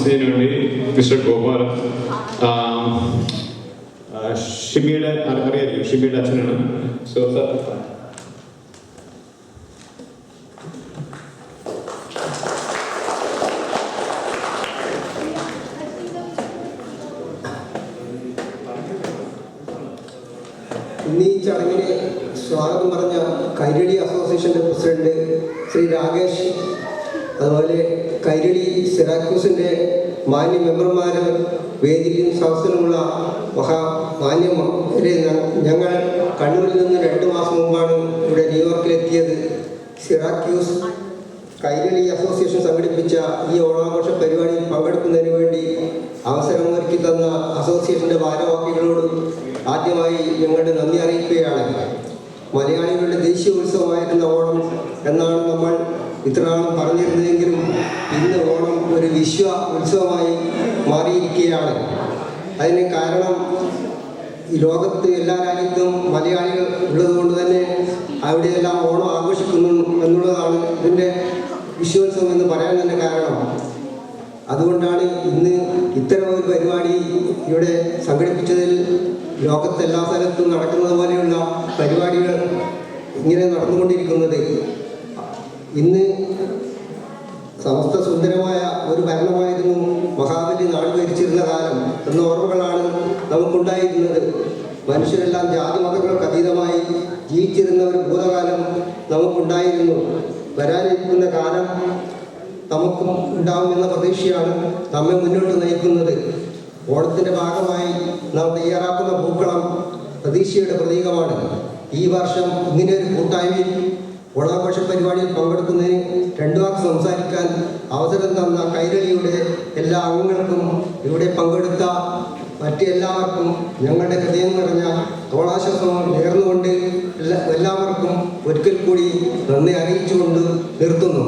ആശംസിച്ചതിന് വേണ്ടി മിസ്റ്റർ ഗോപാൽ. ഷിമിയുടെ അറിയായിരിക്കും, ഷിമിയുടെ അച്ഛനാണ്. സോ സർ ഇന്ന് ഈ ചടങ്ങിന് സ്വാഗതം പറഞ്ഞ കൈരളി അസോസിയേഷൻ്റെ പ്രസിഡന്റ് ശ്രീ രാകേഷ്, അതുപോലെ കൈരളി സിറാക്യൂസിൻ്റെ മാന്യ മെമ്പർമാർ, വേദിയിലും സദസ്സിലുമുള്ള മാന്യരെ, ഞങ്ങൾ കണ്ണൂരിൽ നിന്ന് 2 മാസം മുമ്പാണ് ഇവിടെ ന്യൂയോർക്കിലെത്തിയത്. സിറാക്യൂസ് കൈരളി അസോസിയേഷൻ സംഘടിപ്പിച്ച ഈ ഓണാഘോഷ പരിപാടിയിൽ പങ്കെടുക്കുന്നതിന് വേണ്ടി അവസരമൊരുക്കി തന്ന അസോസിയേഷൻ്റെ ഭാരവാഹികളോട് ആദ്യമായി ഞങ്ങളുടെ നന്ദി അറിയിക്കുകയാണ്. മലയാളികളുടെ ദേശീയ ഉത്സവമായിരുന്ന ഓണം എന്നാണ് നമ്മൾ ഇത്രനാളും പറഞ്ഞിരുന്നതെങ്കിലും ഇന്ന് ഓണം ഒരു വിശ്വ ഉത്സവമായി മാറിയിരിക്കുകയാണ്. അതിന് കാരണം ഈ ലോകത്ത് എല്ലാ രാജ്യത്തും മലയാളികൾ ഉള്ളതുകൊണ്ട് തന്നെ അവിടെയെല്ലാം ഓണം ആഘോഷിക്കുന്നു എന്നുള്ളതാണ് ഇതിൻ്റെ വിശ്വോത്സവം എന്ന് പറയാൻ തന്നെ കാരണം. അതുകൊണ്ടാണ് ഇന്ന് ഇത്തരം ഒരു പരിപാടി ഇവിടെ സംഘടിപ്പിച്ചതിൽ ലോകത്തെ എല്ലാ സ്ഥലത്തും നടക്കുന്നത് പോലെയുള്ള പരിപാടികൾ ഇങ്ങനെ നടന്നുകൊണ്ടിരിക്കുന്നത്. ഇന്ന് സമസ്ത സുന്ദരമായ ഒരു ഭരണമായിരുന്നു മഹാബലി നാട് ഭരിച്ചിരുന്ന കാലം എന്ന ഓർമ്മകളാണ് നമുക്കുണ്ടായിരുന്നത്. മനുഷ്യരെല്ലാം ജാതി മതങ്ങൾക്ക് അതീതമായി ജീവിച്ചിരുന്ന ഒരു ഭൂതകാലം നമുക്കുണ്ടായിരുന്നു. വരാനിരിക്കുന്ന കാലം നമുക്കും ഉണ്ടാകുമെന്ന പ്രതീക്ഷയാണ് നമ്മെ മുന്നോട്ട് നയിക്കുന്നത്. ഓണത്തിൻ്റെ ഭാഗമായി നാം തയ്യാറാക്കുന്ന പൂക്കളം പ്രതീക്ഷയുടെ പ്രതീകമാണ്. ഈ വർഷം ഇങ്ങനെ ഒരു കൂട്ടായ്മയിൽ ഓണാഘോഷ പരിപാടിയിൽ പങ്കെടുക്കുന്നതിന് 2 വാക്ക് സംസാരിക്കാൻ അവസരം തന്ന കൈരളിയുടെ എല്ലാ അംഗങ്ങൾക്കും ഇവിടെ പങ്കെടുത്ത മറ്റെല്ലാവർക്കും ഞങ്ങളുടെ ഹൃദയം നിറഞ്ഞ ഓണാശംസകൾ നേർന്നുകൊണ്ട് എല്ലാവർക്കും ഒരിക്കൽ കൂടി നന്ദി അറിയിച്ചുകൊണ്ട് നിർത്തുന്നു.